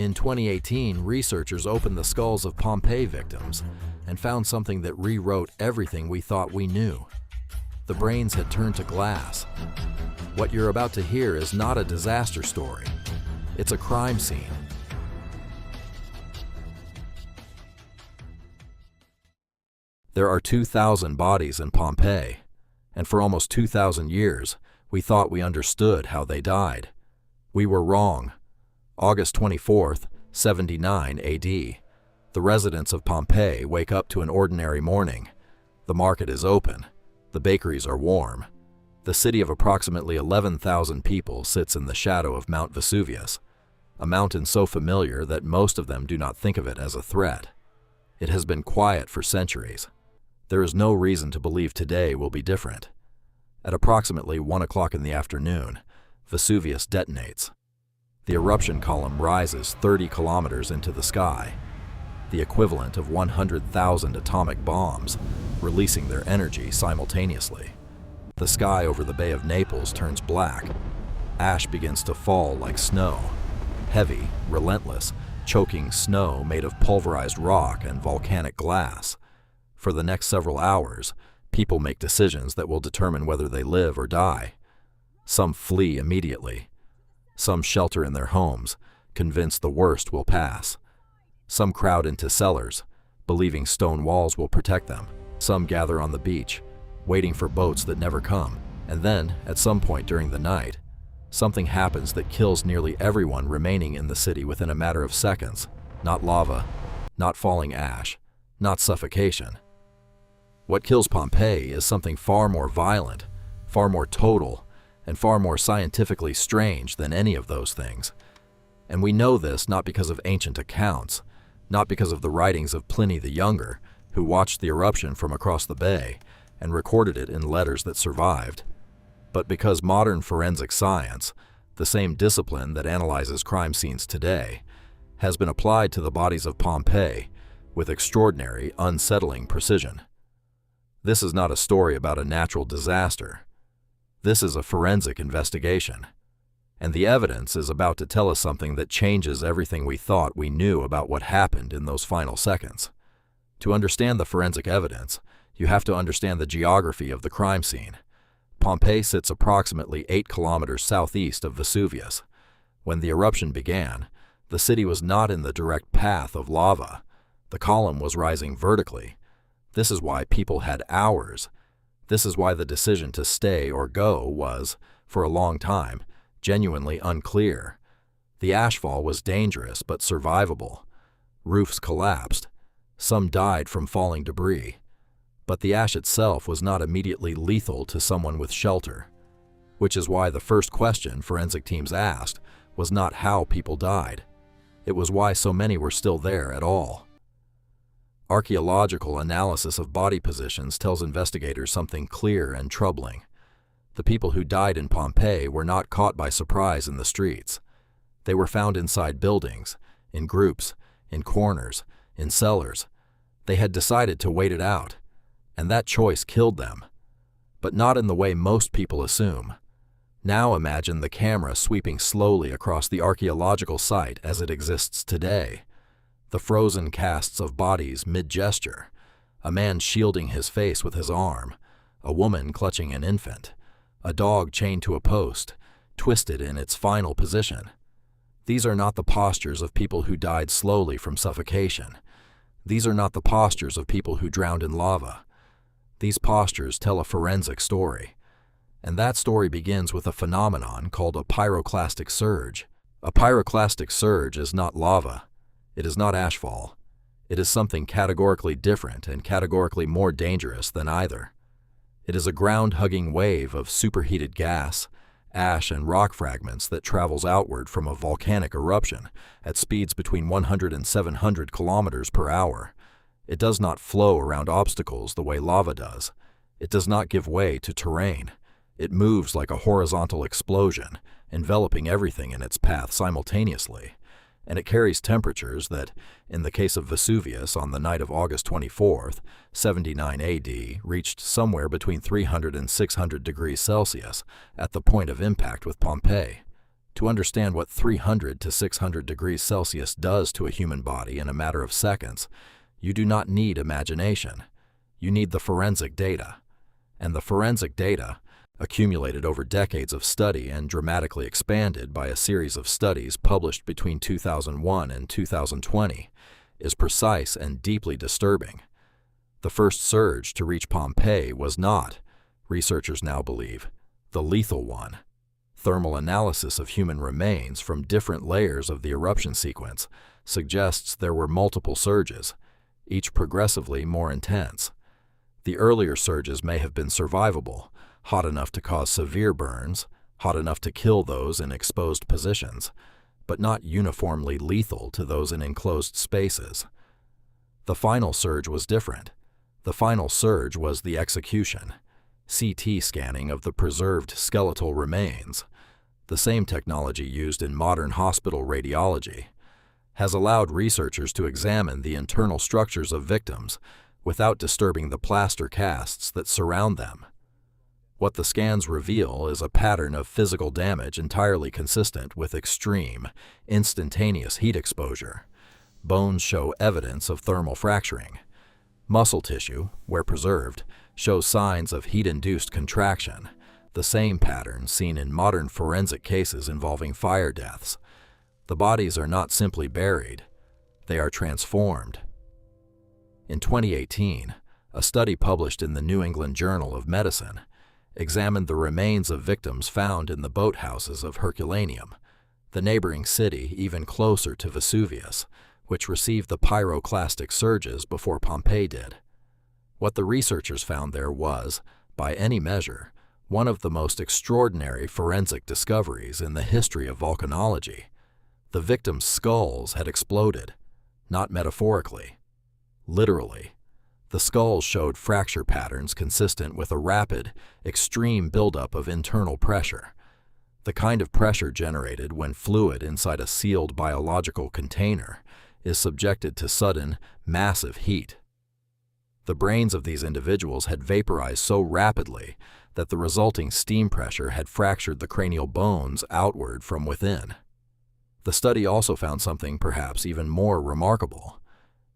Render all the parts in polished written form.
In 2018, researchers opened the skulls of Pompeii victims and found something that rewrote everything we thought we knew. The brains had turned to glass. What you're about to hear is not a disaster story. It's a crime scene. There are 2,000 bodies in Pompeii, and for almost 2,000 years, we thought we understood how they died. We were wrong. August 24th, 79 AD. The residents of Pompeii wake up to an ordinary morning. The market is open. The bakeries are warm. The city of approximately 11,000 people sits in the shadow of Mount Vesuvius, a mountain so familiar that most of them do not think of it as a threat. It has been quiet for centuries. There is no reason to believe today will be different. At approximately 1 o'clock in the afternoon, Vesuvius detonates. The eruption column rises 30 kilometers into the sky, the equivalent of 100,000 atomic bombs, releasing their energy simultaneously. The sky over the Bay of Naples turns black. Ash begins to fall like snow. Heavy, relentless, choking snow made of pulverized rock and volcanic glass. For the next several hours, people make decisions that will determine whether they live or die. Some flee immediately. Some shelter in their homes, convinced the worst will pass. Some crowd into cellars, believing stone walls will protect them. Some gather on the beach, waiting for boats that never come. And then, at some point during the night, something happens that kills nearly everyone remaining in the city within a matter of seconds. Not lava, not falling ash, not suffocation. What kills Pompeii is something far more violent, far more total, and far more scientifically strange than any of those things. And we know this not because of ancient accounts, not because of the writings of Pliny the Younger, who watched the eruption from across the bay and recorded it in letters that survived, but because modern forensic science, the same discipline that analyzes crime scenes today, has been applied to the bodies of Pompeii with extraordinary, unsettling precision. This is not a story about a natural disaster. This is a forensic investigation, and the evidence is about to tell us something that changes everything we thought we knew about what happened in those final seconds. To understand the forensic evidence, you have to understand the geography of the crime scene. Pompeii sits approximately 8 kilometers southeast of Vesuvius. When the eruption began, the city was not in the direct path of lava. The column was rising vertically. This is why people had hours. This is why the decision to stay or go was, for a long time, genuinely unclear. The ashfall was dangerous but survivable. Roofs collapsed. Some died from falling debris. But the ash itself was not immediately lethal to someone with shelter, which is why the first question forensic teams asked was not how people died. It was why so many were still there at all. Archaeological analysis of body positions tells investigators something clear and troubling. The people who died in Pompeii were not caught by surprise in the streets. They were found inside buildings, in groups, in corners, in cellars. They had decided to wait it out, and that choice killed them. But not in the way most people assume. Now imagine the camera sweeping slowly across the archaeological site as it exists today. The frozen casts of bodies mid-gesture, a man shielding his face with his arm, a woman clutching an infant, a dog chained to a post, twisted in its final position. These are not the postures of people who died slowly from suffocation. These are not the postures of people who drowned in lava. These postures tell a forensic story, and that story begins with a phenomenon called a pyroclastic surge. A pyroclastic surge is not lava. It is not ashfall. It is something categorically different and categorically more dangerous than either. It is a ground-hugging wave of superheated gas, ash, and rock fragments that travels outward from a volcanic eruption at speeds between 100 and 700 kilometers per hour. It does not flow around obstacles the way lava does. It does not give way to terrain. It moves like a horizontal explosion, enveloping everything in its path simultaneously. And it carries temperatures that, in the case of Vesuvius on the night of August 24th, 79 AD, reached somewhere between 300 and 600 degrees Celsius at the point of impact with Pompeii. To understand what 300 to 600 degrees Celsius does to a human body in a matter of seconds, you do not need imagination. You need the forensic data. And the forensic data, accumulated over decades of study and dramatically expanded by a series of studies published between 2001 and 2020, is precise and deeply disturbing. The first surge to reach Pompeii was not, researchers now believe, the lethal one. Thermal analysis of human remains from different layers of the eruption sequence suggests there were multiple surges, each progressively more intense. The earlier surges may have been survivable, hot enough to cause severe burns, hot enough to kill those in exposed positions, but not uniformly lethal to those in enclosed spaces. The final surge was different. The final surge was the execution, CT scanning of the preserved skeletal remains. The same technology used in modern hospital radiology has allowed researchers to examine the internal structures of victims without disturbing the plaster casts that surround them. What the scans reveal is a pattern of physical damage entirely consistent with extreme, instantaneous heat exposure. Bones show evidence of thermal fracturing. Muscle tissue, where preserved, shows signs of heat-induced contraction, the same pattern seen in modern forensic cases involving fire deaths. The bodies are not simply buried, they are transformed. In 2018, a study published in the New England Journal of Medicine examined the remains of victims found in the boathouses of Herculaneum, the neighboring city even closer to Vesuvius, which received the pyroclastic surges before Pompeii did. What the researchers found there was, by any measure, one of the most extraordinary forensic discoveries in the history of volcanology. The victims' skulls had exploded, not metaphorically, literally. The skulls showed fracture patterns consistent with a rapid, extreme buildup of internal pressure, the kind of pressure generated when fluid inside a sealed biological container is subjected to sudden, massive heat. The brains of these individuals had vaporized so rapidly that the resulting steam pressure had fractured the cranial bones outward from within. The study also found something perhaps even more remarkable.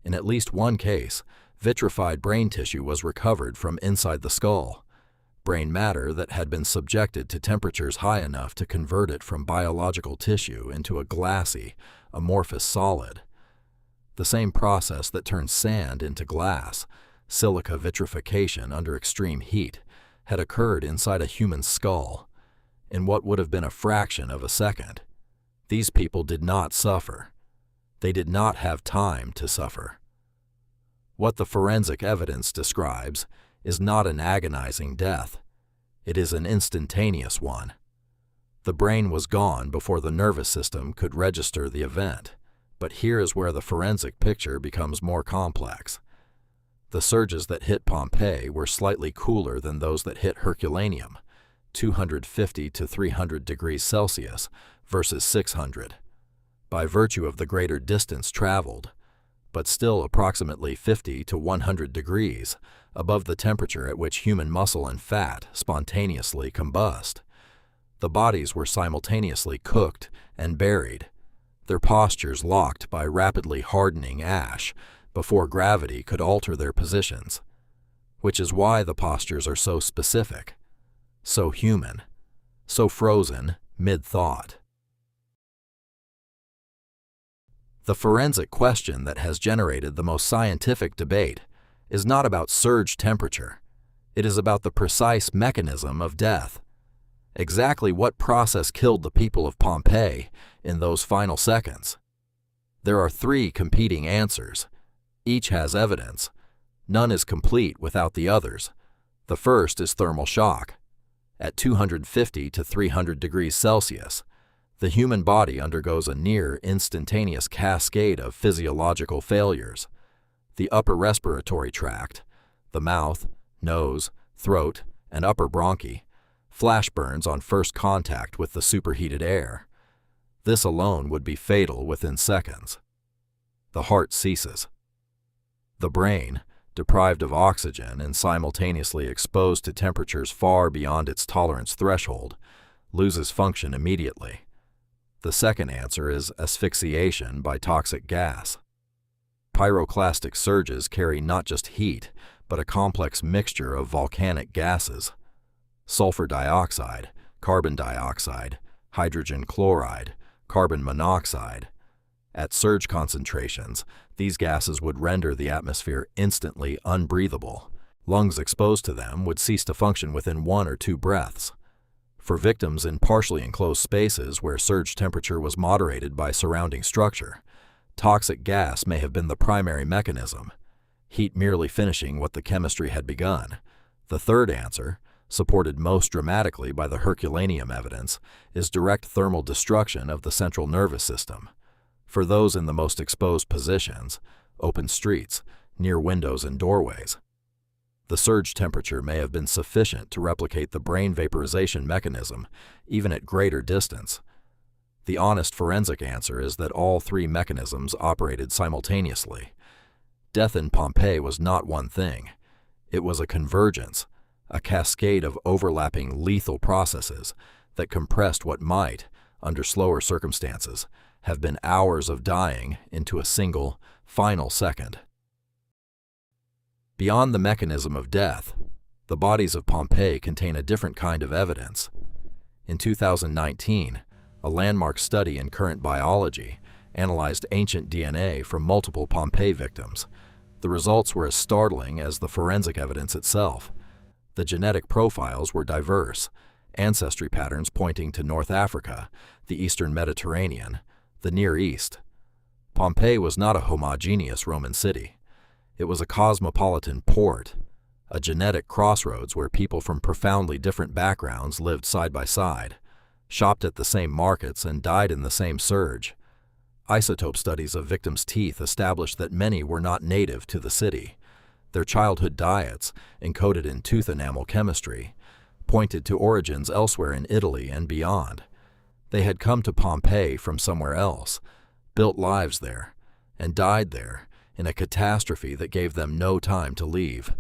In at least one case, vitrified brain tissue was recovered from inside the skull, brain matter that had been subjected to temperatures high enough to convert it from biological tissue into a glassy, amorphous solid. The same process that turns sand into glass, silica vitrification under extreme heat, had occurred inside a human skull, in what would have been a fraction of a second. These people did not suffer. They did not have time to suffer. What the forensic evidence describes is not an agonizing death. It is an instantaneous one. The brain was gone before the nervous system could register the event, but here is where the forensic picture becomes more complex. The surges that hit Pompeii were slightly cooler than those that hit Herculaneum, 250 to 300 degrees Celsius versus 600, by virtue of the greater distance traveled, but still approximately 50 to 100 degrees above the temperature at which human muscle and fat spontaneously combust. The bodies were simultaneously cooked and buried, their postures locked by rapidly hardening ash before gravity could alter their positions, which is why the postures are so specific, so human, so frozen mid-thought. The forensic question that has generated the most scientific debate is not about surge temperature. It is about the precise mechanism of death. Exactly what process killed the people of Pompeii in those final seconds? There are three competing answers. Each has evidence. None is complete without the others. The first is thermal shock. At 250 to 300 degrees Celsius, the human body undergoes a near instantaneous cascade of physiological failures. The upper respiratory tract, the mouth, nose, throat, and upper bronchi, flash burns on first contact with the superheated air. This alone would be fatal within seconds. The heart ceases. The brain, deprived of oxygen and simultaneously exposed to temperatures far beyond its tolerance threshold, loses function immediately. The second answer is asphyxiation by toxic gas. Pyroclastic surges carry not just heat, but a complex mixture of volcanic gases: sulfur dioxide, carbon dioxide, hydrogen chloride, carbon monoxide. At surge concentrations, these gases would render the atmosphere instantly unbreathable. Lungs exposed to them would cease to function within 1 or 2 breaths. For victims in partially enclosed spaces where surge temperature was moderated by surrounding structure, toxic gas may have been the primary mechanism, heat merely finishing what the chemistry had begun. The third answer, supported most dramatically by the Herculaneum evidence, is direct thermal destruction of the central nervous system. For those in the most exposed positions, open streets, near windows and doorways, the surge temperature may have been sufficient to replicate the brain vaporization mechanism, even at greater distance. The honest forensic answer is that all 3 mechanisms operated simultaneously. Death in Pompeii was not one thing. It was a convergence, a cascade of overlapping lethal processes that compressed what might, under slower circumstances, have been hours of dying into a single, final second. Beyond the mechanism of death, the bodies of Pompeii contain a different kind of evidence. In 2019, a landmark study in current biology analyzed ancient DNA from multiple Pompeii victims. The results were as startling as the forensic evidence itself. The genetic profiles were diverse, ancestry patterns pointing to North Africa, the Eastern Mediterranean, the Near East. Pompeii was not a homogeneous Roman city. It was a cosmopolitan port, a genetic crossroads where people from profoundly different backgrounds lived side by side, shopped at the same markets, and died in the same surge. Isotope studies of victims' teeth established that many were not native to the city. Their childhood diets, encoded in tooth enamel chemistry, pointed to origins elsewhere in Italy and beyond. They had come to Pompeii from somewhere else, built lives there, and died there in a catastrophe that gave them no time to leave.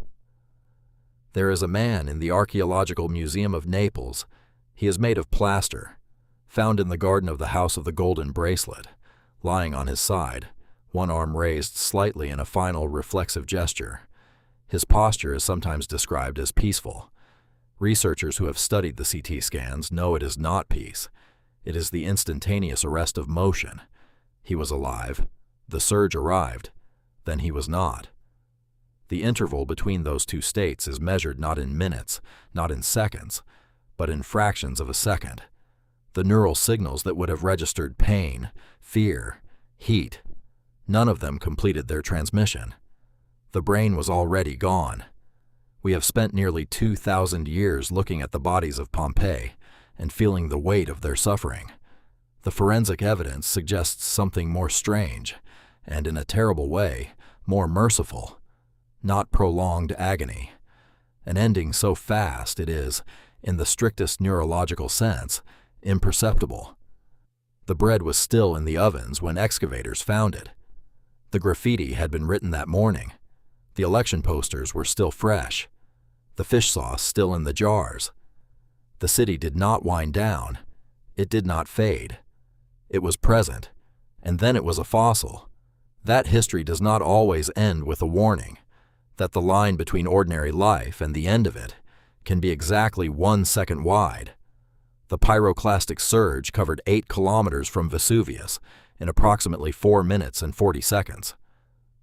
There is a man in the Archaeological Museum of Naples. He is made of plaster, found in the garden of the House of the Golden Bracelet, lying on his side, one arm raised slightly in a final reflexive gesture. His posture is sometimes described as peaceful. Researchers who have studied the CT scans know it is not peace. It is the instantaneous arrest of motion. He was alive. The surge arrived. Then he was not. The interval between those 2 states is measured not in minutes, not in seconds, but in fractions of a second. The neural signals that would have registered pain, fear, heat, none of them completed their transmission. The brain was already gone. We have spent nearly 2,000 years looking at the bodies of Pompeii and feeling the weight of their suffering. The forensic evidence suggests something more strange, and in a terrible way, more merciful. Not prolonged agony. An ending so fast it is, in the strictest neurological sense, imperceptible. The bread was still in the ovens when excavators found it. The graffiti had been written that morning. The election posters were still fresh. The fish sauce still in the jars. The city did not wind down. It did not fade. It was present, and then it was a fossil. That history does not always end with a warning, that the line between ordinary life and the end of it can be exactly 1 second wide. The pyroclastic surge covered 8 kilometers from Vesuvius in approximately 4 minutes and 40 seconds.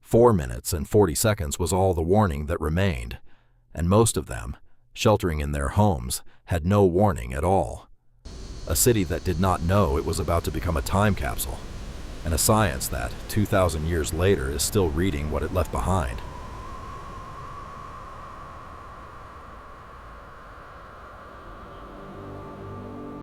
4 minutes and 40 seconds was all the warning that remained, and most of them, sheltering in their homes, had no warning at all. A city that did not know it was about to become a time capsule, and a science that, 2,000 years later, is still reading what it left behind.